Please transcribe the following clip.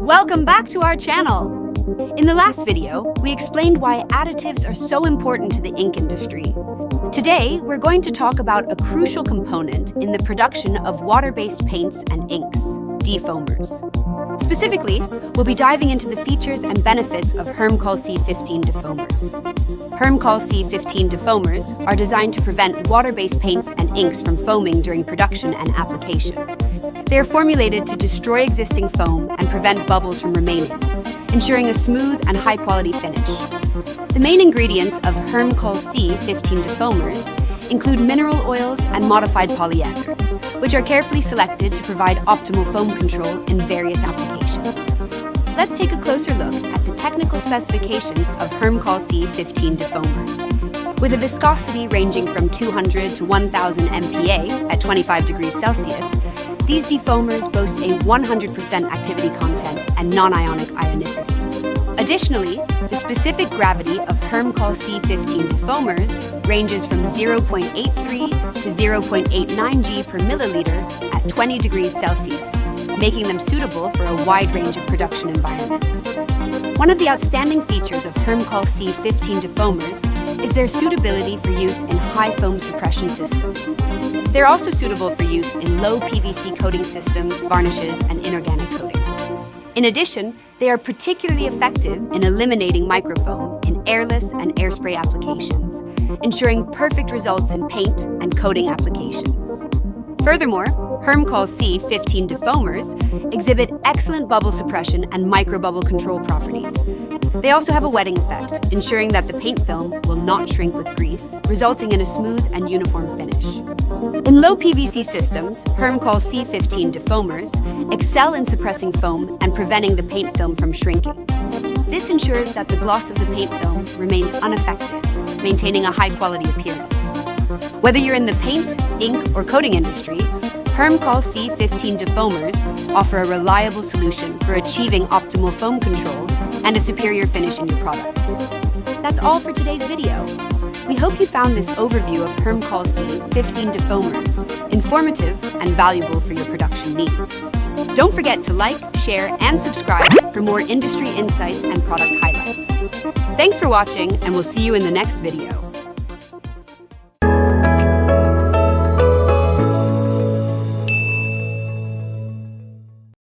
Welcome back to our channel! In the last video, we explained why additives are so important to the ink industry. Today, we're going to talk about a crucial component in the production of water-based paints and inks, defoamers. Specifically, we'll be diving into the features and benefits of Hermkohl C15 defoamers. Hermkohl C15 defoamers are designed to prevent water-based paints and inks from foaming during production and application. They are formulated to destroy existing foam and prevent bubbles from remaining, ensuring a smooth and high-quality finish. The main ingredients of Hermkohl C15 defoamers include mineral oils and modified polyethers, which are carefully selected to provide optimal foam control in various applications. Let's take a closer look at the technical specifications of Hermkohl C15 defoamers. With a viscosity ranging from 200 to 1000 MPa at 25 degrees Celsius, these defoamers boast a 100% activity content and non-ionic ionicity. Additionally, the specific gravity of Hermkohl C15 defoamers ranges from 0.83 to 0.89 G per milliliter at 20 degrees Celsius, making them suitable for a wide range of production environments. One of the outstanding features of Hermkohl C15 defoamers is their suitability for use in high foam suppression systems. They're also suitable for use in low PVC coating systems, varnishes, and inorganic coatings. In addition, they are particularly effective in eliminating microfoam in airless and airspray applications, ensuring perfect results in paint and coating applications. Furthermore, Hermkohl C15 defoamers exhibit excellent bubble suppression and microbubble control properties. They also have a wetting effect, ensuring that the paint film will not shrink with grease, resulting in a smooth and uniform finish. In low PVC systems, Hermkohl C15 defoamers excel in suppressing foam and preventing the paint film from shrinking. This ensures that the gloss of the paint film remains unaffected, maintaining a high-quality appearance. Whether you're in the paint, ink, or coating industry, Hermkohl C15 defoamers offer a reliable solution for achieving optimal foam control and a superior finish in your products. That's all for today's video. We hope you found this overview of Hermkohl C15 defoamers informative and valuable for your production needs. Don't forget to like, share, and subscribe for more industry insights and product highlights. Thanks for watching, and we'll see you in the next video.